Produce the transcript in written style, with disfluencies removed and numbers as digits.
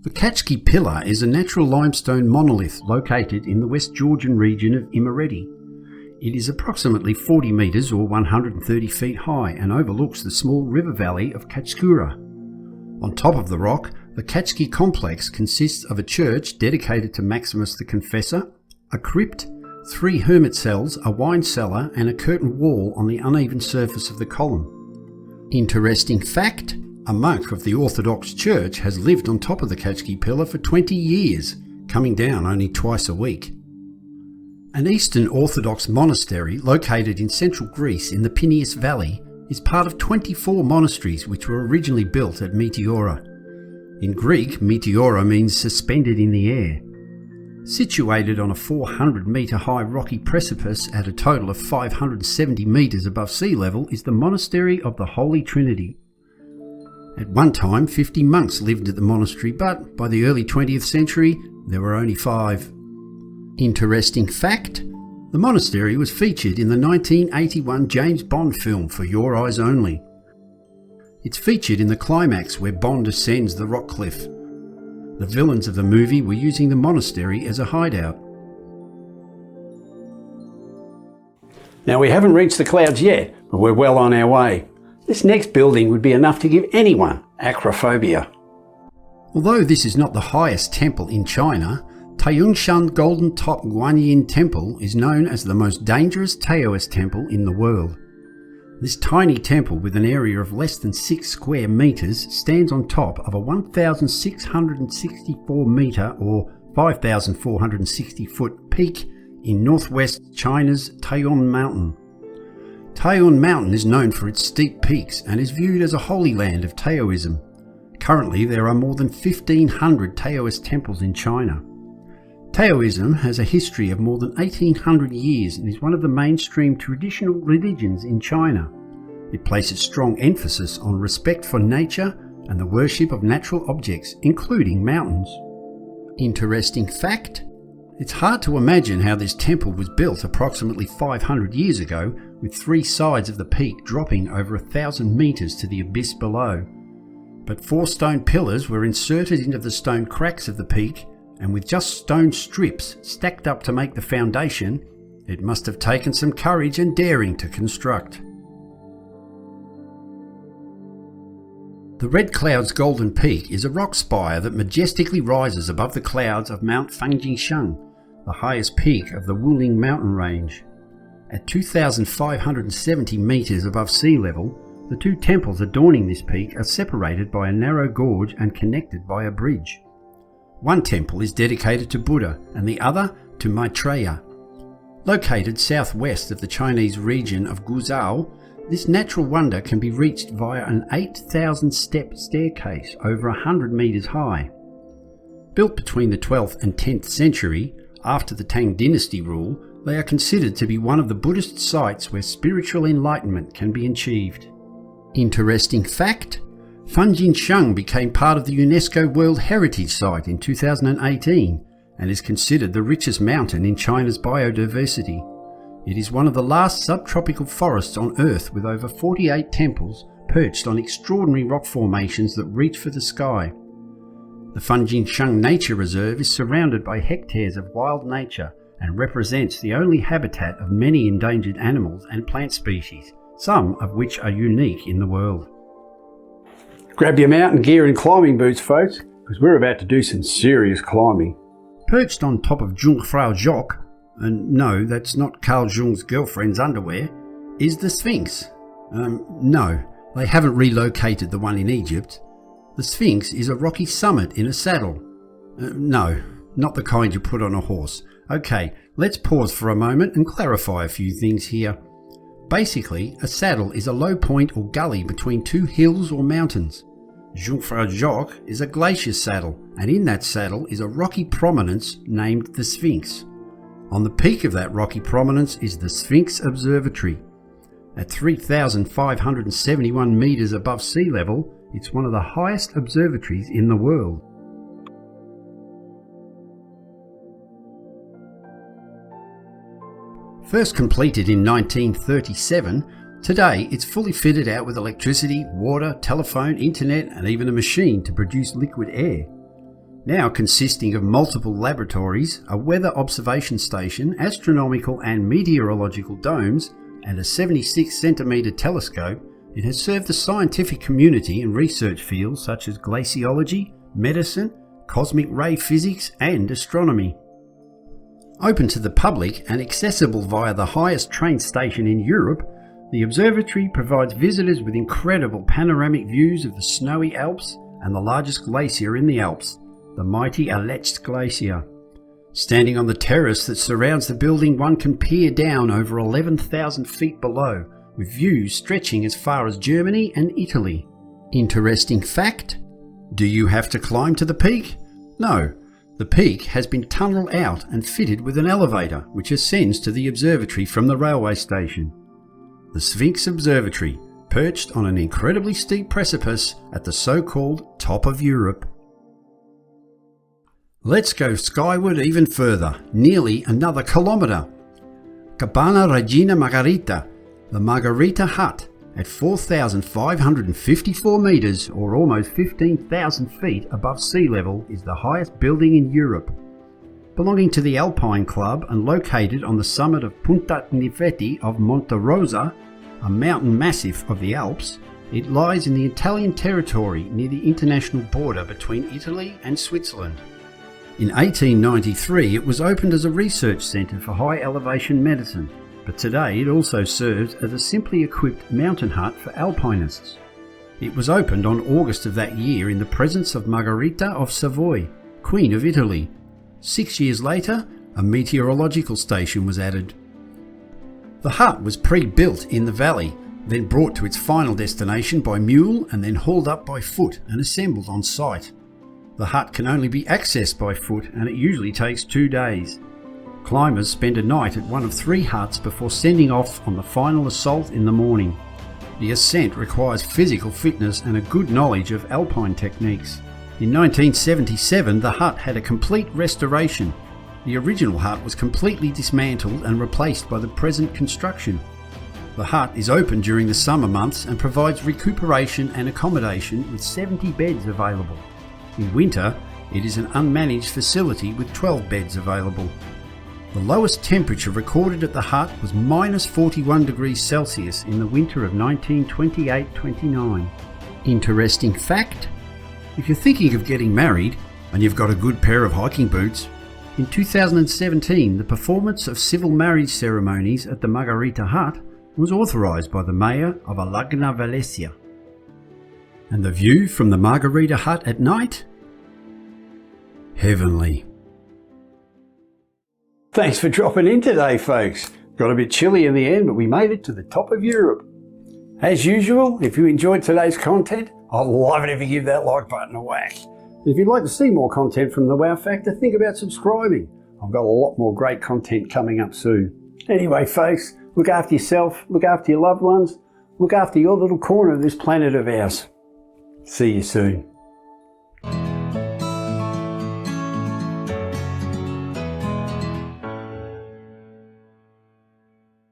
The Kachki Pillar is a natural limestone monolith located in the West Georgian region of Imereti. It is approximately 40 metres or 130 feet high and overlooks the small river valley of Kachkura. On top of the rock, the Kachki complex consists of a church dedicated to Maximus the Confessor, a crypt, 3 hermit cells, a wine cellar and a curtain wall on the uneven surface of the column. Interesting fact, a monk of the Orthodox Church has lived on top of the Kachki Pillar for 20 years, coming down only twice a week. An Eastern Orthodox monastery located in central Greece in the Pineus Valley is part of 24 monasteries which were originally built at Meteora. In Greek, Meteora means suspended in the air. Situated on a 400-metre high rocky precipice at a total of 570 metres above sea level is the Monastery of the Holy Trinity. At one time, 50 monks lived at the monastery, but by the early 20th century, there were only 5. Interesting fact, the monastery was featured in the 1981 James Bond film For Your Eyes Only. It's featured in the climax where Bond ascends the rock cliff. The villains of the movie were using the monastery as a hideout. Now we haven't reached the clouds yet, but we're well on our way. This next building would be enough to give anyone acrophobia. Although this is not the highest temple in China, Fanjingshan Golden Top Guanyin Temple is known as the most dangerous Taoist temple in the world. This tiny temple with an area of less than 6 square metres stands on top of a 1,664 metre or 5,460 foot peak in northwest China's Taiyuan Mountain. Taiyuan Mountain is known for its steep peaks and is viewed as a holy land of Taoism. Currently there are more than 1,500 Taoist temples in China. Taoism has a history of more than 1800 years and is one of the mainstream traditional religions in China. It places strong emphasis on respect for nature and the worship of natural objects, including mountains. Interesting fact, it's hard to imagine how this temple was built approximately 500 years ago, with 3 sides of the peak dropping over 1,000 metres to the abyss below. But 4 stone pillars were inserted into the stone cracks of the peak, and with just stone strips stacked up to make the foundation, it must have taken some courage and daring to construct. The Red Cloud's Golden Peak is a rock spire that majestically rises above the clouds of Mount Fanjingshan, the highest peak of the Wuling mountain range. At 2,570 metres above sea level, the 2 temples adorning this peak are separated by a narrow gorge and connected by a bridge. One temple is dedicated to Buddha and the other to Maitreya. Located southwest of the Chinese region of Guizhou, this natural wonder can be reached via an 8,000-step staircase over 100 metres high. Built between the 12th and 10th century, after the Tang dynasty rule, they are considered to be one of the Buddhist sites where spiritual enlightenment can be achieved. Interesting fact, Fanjingshan became part of the UNESCO World Heritage Site in 2018 and is considered the richest mountain in China's biodiversity. It is one of the last subtropical forests on Earth with over 48 temples perched on extraordinary rock formations that reach for the sky. The Fanjingshan Nature Reserve is surrounded by hectares of wild nature and represents the only habitat of many endangered animals and plant species, some of which are unique in the world. Grab your mountain gear and climbing boots, folks, because we're about to do some serious climbing. Perched on top of Jungfrau Joch, and no, that's not Carl Jung's girlfriend's underwear, is the Sphinx. No, they haven't relocated the one in Egypt. The Sphinx is a rocky summit in a saddle. No, not the kind you put on a horse. Okay, let's pause for a moment and clarify a few things here. Basically, a saddle is a low point or gully between 2 hills or mountains. Jungfrau Joch is a glacier saddle, and in that saddle is a rocky prominence named the Sphinx. On the peak of that rocky prominence is the Sphinx Observatory. At 3,571 metres above sea level, it's one of the highest observatories in the world. First completed in 1937, today it's fully fitted out with electricity, water, telephone, internet and even a machine to produce liquid air. now consisting of multiple laboratories, a weather observation station, astronomical and meteorological domes, and a 76 centimetre telescope. It has served the scientific community in research fields such as glaciology, medicine, cosmic ray physics and astronomy. Open to the public and accessible via the highest train station in Europe, the observatory provides visitors with incredible panoramic views of the snowy Alps and the largest glacier in the Alps, the mighty Aletsch Glacier. Standing on the terrace that surrounds the building, one can peer down over 11,000 feet below, with views stretching as far as Germany and Italy. Interesting fact: do you have to climb to the peak? No. The peak has been tunnelled out and fitted with an elevator which ascends to the observatory from the railway station. The Sphinx Observatory, perched on an incredibly steep precipice at the so-called top of Europe. Let's go skyward even further, nearly another kilometre. Capanna Regina Margherita, the Margherita hut, at 4,554 metres or almost 15,000 feet above sea level, is the highest building in Europe. Belonging to the Alpine Club and located on the summit of Punta Nifeti of Monte Rosa, a mountain massif of the Alps, it lies in the Italian territory near the international border between Italy and Switzerland. In 1893 it was opened as a research centre for high elevation medicine, but today it also serves as a simply equipped mountain hut for alpinists. It was opened on August of that year in the presence of Margherita of Savoy, Queen of Italy. 6 years later, a meteorological station was added. The hut was pre-built in the valley, then brought to its final destination by mule and then hauled up by foot and assembled on site. The hut can only be accessed by foot and it usually takes 2 days. Climbers spend a night at one of 3 huts before sending off on the final assault in the morning. The ascent requires physical fitness and a good knowledge of alpine techniques. In 1977 the hut had a complete restoration. The original hut was completely dismantled and replaced by the present construction. The hut is open during the summer months and provides recuperation and accommodation with 70 beds available. In winter, it is an unmanaged facility with 12 beds available. The lowest temperature recorded at the hut was minus 41 degrees Celsius in the winter of 1928-29. Interesting fact: if you're thinking of getting married and you've got a good pair of hiking boots, in 2017 the performance of civil marriage ceremonies at the Margherita hut was authorised by the mayor of Alagna Valencia. And the view from the Margherita hut at night? Heavenly. Thanks for dropping in today, folks. Got a bit chilly in the end, but we made it to the top of Europe. As usual, if you enjoyed today's content, I'd love it if you give that like button a whack. If you'd like to see more content from The Wow Factor, think about subscribing. I've got a lot more great content coming up soon. Anyway, folks, look after yourself, look after your loved ones, look after your little corner of this planet of ours. See you soon.